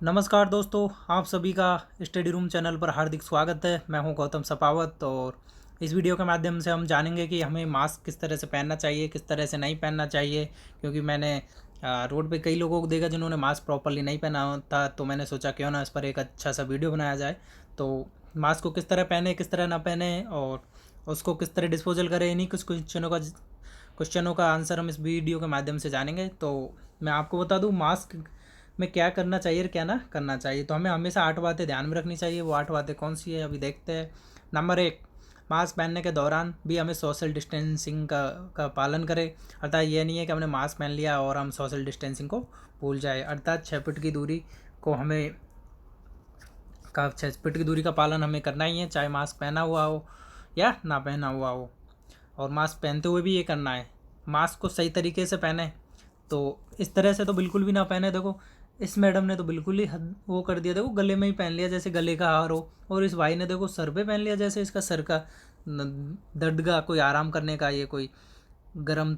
नमस्कार दोस्तों, आप सभी का स्टडी रूम चैनल पर हार्दिक स्वागत है। मैं हूं गौतम सपावत और इस वीडियो के माध्यम से हम जानेंगे कि हमें मास्क किस तरह से पहनना चाहिए, किस तरह से नहीं पहनना चाहिए। क्योंकि मैंने रोड पे कई लोगों को देखा जिन्होंने मास्क प्रॉपरली नहीं पहना था, तो मैंने सोचा क्यों ना इस पर एक अच्छा सा वीडियो बनाया जाए। तो मास्क को किस तरह पहने, किस तरह ना पहने और उसको किस तरह डिस्पोजल करें, इन्हीं कुछ क्वेश्चनों का आंसर हम इस वीडियो के माध्यम से जानेंगे। तो मैं आपको बता दूं मास्क में क्या करना चाहिए और क्या ना करना चाहिए। तो हमें हमेशा 8 बातें ध्यान में रखनी चाहिए। वो 8 बातें कौन सी है अभी देखते हैं। नंबर 1, मास्क पहनने के दौरान भी हमें सोशल डिस्टेंसिंग का पालन करें। अर्थात ये नहीं है कि हमने मास्क पहन लिया और हम सोशल डिस्टेंसिंग को भूल जाए। अर्थात 6 फीट की दूरी को हमें 6 फीट की दूरी का पालन हमें करना ही है, चाहे मास्क पहना हुआ हो या ना पहना हुआ हो। और मास्क पहनते हुए भी ये करना है, मास्क को सही तरीके से पहने। तो इस तरह से तो बिल्कुल भी ना पहने। देखो इस मैडम ने तो बिल्कुल ही हद वो कर दिया, देखो गले में ही पहन लिया जैसे गले का हार हो। और इस भाई ने देखो सर पे पहन लिया जैसे इसका सर का दर्द का कोई आराम करने का ये कोई गर्म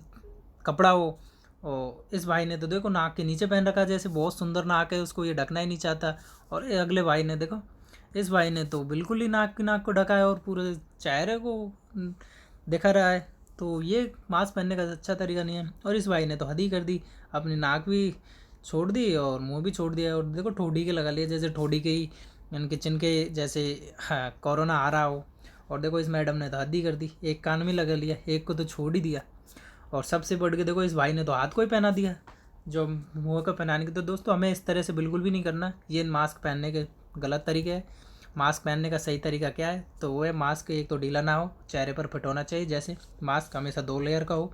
कपड़ा हो। और इस भाई ने तो देखो नाक के नीचे पहन रखा जैसे बहुत सुंदर नाक है, उसको ये ढकना ही नहीं चाहता। और ये अगले भाई ने देखो, इस भाई ने तो बिल्कुल ही नाक को ढका है और पूरे चेहरे को दिखा रहा है। तो ये मास्क पहनने का अच्छा तरीका नहीं है। और इस भाई ने तो हद ही कर दी, अपनी नाक भी छोड़ दी और मुंह भी छोड़ दिया। और देखो ठोडी के लगा लिया जैसे ठोडी के ही इनके चिन के जैसे, हाँ, कोरोना आ रहा हो। और देखो इस मैडम ने तो हद ही कर दी, एक कान में लगा लिया, एक को तो छोड़ ही दिया। और सबसे बढ़ के देखो इस भाई ने तो हाथ को ही पहना दिया जो मुँह को पहनाने के। तो दोस्तों हमें इस तरह से बिल्कुल भी नहीं करना। ये मास्क पहनने के गलत तरीके हैं। मास्क पहनने का सही तरीका क्या है, तो वो है मास्क एक तो ढीला ना हो, चेहरे पर फिट होना चाहिए। जैसे मास्क हमेशा 2 लेयर का हो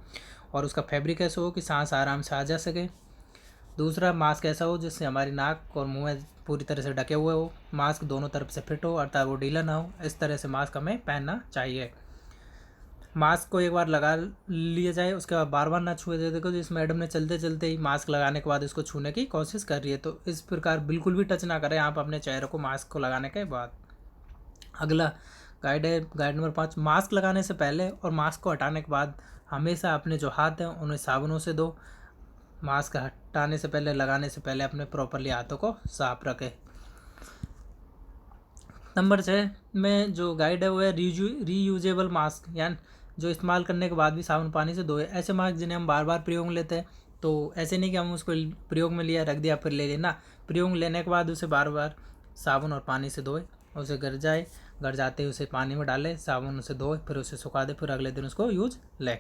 और उसका फैब्रिक ऐसा हो कि सांस आराम से आ जा सके। दूसरा, मास्क ऐसा हो जिससे हमारी नाक और मुंह पूरी तरह से ढके हुए हो। मास्क दोनों तरफ से फिट हो अर्थात वो ढीला ना हो। इस तरह से मास्क हमें पहनना चाहिए। मास्क को एक बार लगा लिया जाए उसके बाद बार बार ना छुए जाए। देखो जिस मैडम ने चलते चलते ही मास्क लगाने के बाद इसको छूने की कोशिश कर रही है, तो इस प्रकार बिल्कुल भी टच ना करें आप अपने चेहरे को मास्क को लगाने के बाद। अगला गाइड है, गाइड नंबर 5, मास्क लगाने से पहले और मास्क को हटाने के बाद हमेशा अपने जो हाथ हैं उन्हें साबुनों से धो। मास्क हटाने से पहले, लगाने से पहले अपने प्रॉपरली हाथों को साफ रखें। नंबर 6 में जो गाइड है वो है रीयूजेबल मास्क, यानी जो इस्तेमाल करने के बाद भी साबुन पानी से धोए। ऐसे मास्क जिन्हें हम बार बार प्रयोग में लेते हैं, तो ऐसे नहीं कि हम उसको प्रयोग में लिया रख दिया फिर ले लेना, प्रयोग लेने के बाद उसे बार बार साबुन और पानी से धोए। उसे घर जाते ही उसे पानी में डाले, साबुन से धोए, फिर उसे सुखा दे, फिर अगले दिन उसको यूज ले।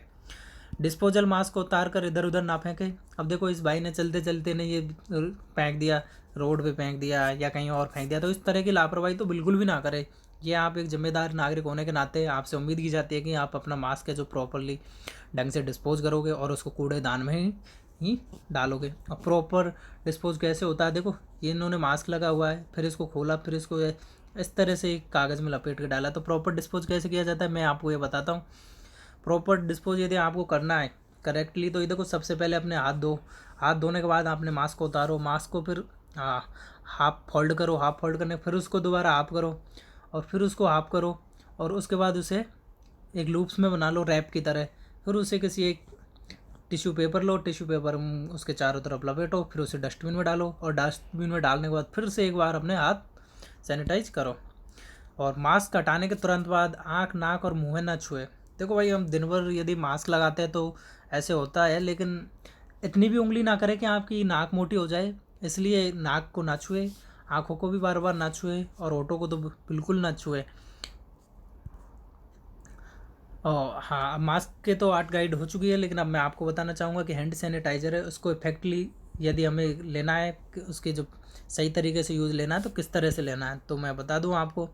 डिस्पोजल मास्क को उतार कर इधर उधर ना फेंके। अब देखो इस भाई ने चलते चलते ने ये फेंक दिया, रोड पे फेंक दिया या कहीं और फेंक दिया। तो इस तरह की लापरवाही तो बिल्कुल भी ना करें। ये आप एक जिम्मेदार नागरिक होने के नाते आपसे उम्मीद की जाती है कि आप अपना मास्क है जो प्रॉपरली ढंग से डिस्पोज करोगे और उसको कूड़ेदान में ही डालोगे। और प्रॉपर डिस्पोज कैसे होता है, देखो ये इन्होंने मास्क लगा हुआ है, फिर इसको खोला, फिर इसको इस तरह से कागज़ में लपेट के डाला। तो प्रॉपर डिस्पोज कैसे किया जाता है मैं आपको ये बताता हूँ। प्रॉपर डिस्पोज यदि आपको करना है करेक्टली, तो ये देखो सबसे पहले अपने हाथ धो। हाथ धोने के बाद आपने मास्क को उतारो, मास्क को फिर हाफ फोल्ड करो, हाफ फोल्ड करने फिर उसको दोबारा हाफ करो और फिर उसको हाफ करो। और उसके बाद उसे एक लूप्स में बना लो रैप की तरह। फिर उसे किसी एक टिश्यू पेपर लो, टिश्यू पेपर उसके चारों तरफ लपेटो, फिर उसे डस्टबिन में डालो और डस्टबिन में डालने के बाद फिर से एक बार अपने हाथ सैनिटाइज करो। और मास्क हटाने के तुरंत बाद आँख, नाक और मुँह ना छुए। देखो भाई हम दिन भर यदि मास्क लगाते हैं तो ऐसे होता है, लेकिन इतनी भी उंगली ना करें कि आपकी नाक मोटी हो जाए। इसलिए नाक को ना छुए, आँखों को भी बार बार ना छुए और होठों को तो बिल्कुल ना छुए। और हाँ, मास्क के तो 8 गाइड हो चुकी है, लेकिन अब मैं आपको बताना चाहूँगा कि हैंड सैनिटाइज़र है उसको इफेक्टली यदि हमें लेना है कि उसके जो सही तरीके से यूज़ लेना है तो किस तरह से लेना है। तो मैं बता दूँ आपको,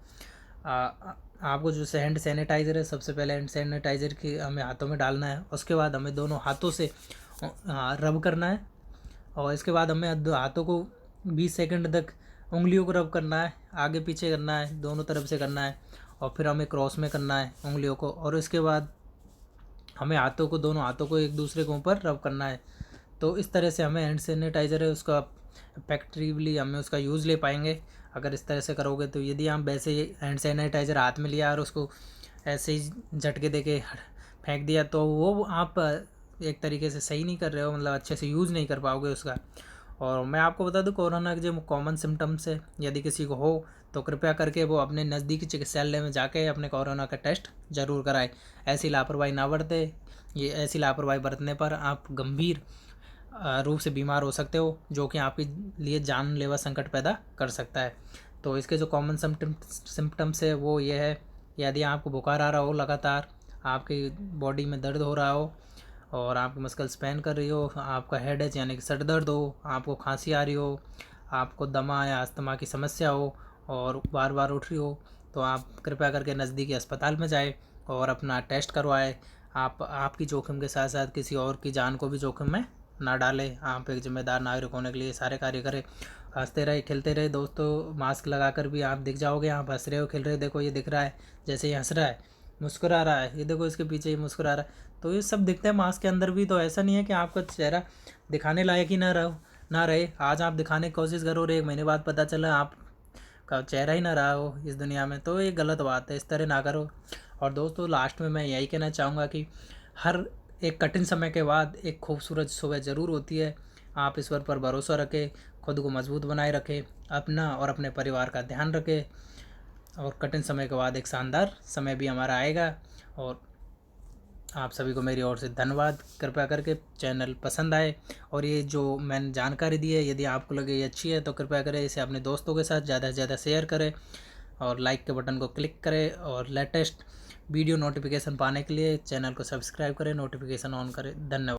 आपको जो हैंड सैनिटाइज़र है सबसे पहले हैंड सैनिटाइज़र की हमें हाथों में डालना है। उसके बाद हमें दोनों हाथों से रब करना है। और इसके बाद हमें हाथों को 20 सेकंड तक उंगलियों को रब करना है, आगे पीछे करना है, दोनों तरफ से करना है। और फिर हमें क्रॉस में करना है उंगलियों को। और इसके बाद हमें हाथों को, दोनों हाथों को एक दूसरे के ऊपर रब करना है। तो इस तरह से हमें हैंड सैनिटाइज़र है उसका इफेक्टिवली हमें उसका यूज़ ले पाएंगे अगर इस तरह से करोगे। तो यदि हम वैसे ही हैंड सैनिटाइज़र हाथ में लिया और उसको ऐसे ही झटके दे के फेंक दिया तो वो आप एक तरीके से सही नहीं कर रहे हो, मतलब अच्छे से यूज़ नहीं कर पाओगे उसका। और मैं आपको बता दूं, कोरोना के जो कॉमन सिम्टम्स है, यदि किसी को हो तो कृपया करके वो अपने नज़दीकी चिकित्सालय में जाके अपने कोरोना का टेस्ट जरूर कराए। ऐसी लापरवाही ना बरते। ये ऐसी लापरवाही बरतने पर आप गंभीर रूप से बीमार हो सकते हो, जो कि आपके लिए जानलेवा संकट पैदा कर सकता है। तो इसके जो कॉमन सिम्टम्स है वो ये है, यदि आपको बुखार आ रहा हो लगातार, आपकी बॉडी में दर्द हो रहा हो और आपकी मसल्स पेन कर रही हो, आपका हेडेक यानी कि सर दर्द हो, आपको खांसी आ रही हो, आपको दमा या अस्थमा की समस्या हो और बार बार उठ रही हो, तो आप कृपया करके नज़दीकी अस्पताल में जाए और अपना टेस्ट करवाएं। आप आपकी जोखिम के साथ साथ किसी और की जान को भी जोखिम में ना डालें। आप एक जिम्मेदार नागरिक होने के लिए सारे कार्य करें। हंसते रहे, खेलते रहे दोस्तों। मास्क लगाकर भी आप दिख जाओगे, आप हंस रहे हो, खेल रहे हो। देखो ये दिख रहा है, जैसे ये हंस रहा है, मुस्कुरा रहा है, ये देखो इसके पीछे ये मुस्कुरा रहा है। तो ये सब दिखता है मास्क के अंदर भी। तो ऐसा नहीं है कि आपका चेहरा दिखाने लायक ही ना रहे। आज आप दिखाने की कोशिश करो और 1 महीने बाद पता चला आप का चेहरा ही ना रहा हो इस दुनिया में, तो ये गलत बात है। इस तरह ना करो। और दोस्तों लास्ट में मैं यही कहना चाहूँगा कि हर एक कठिन समय के बाद एक खूबसूरत सुबह ज़रूर होती है। आप ईश्वर पर भरोसा रखें, खुद को मजबूत बनाए रखें, अपना और अपने परिवार का ध्यान रखें, और कठिन समय के बाद एक शानदार समय भी हमारा आएगा। और आप सभी को मेरी ओर से धन्यवाद। कृपया करके चैनल पसंद आए और ये जो मैंने जानकारी दी है, यदि आपको लगे ये अच्छी है तो कृपया करें इसे अपने दोस्तों के साथ ज़्यादा से ज़्यादा शेयर करें और लाइक के बटन को क्लिक करें, और लेटेस्ट वीडियो नोटिफिकेशन पाने के लिए चैनल को सब्सक्राइब करें, नोटिफिकेशन ऑन करें। धन्यवाद।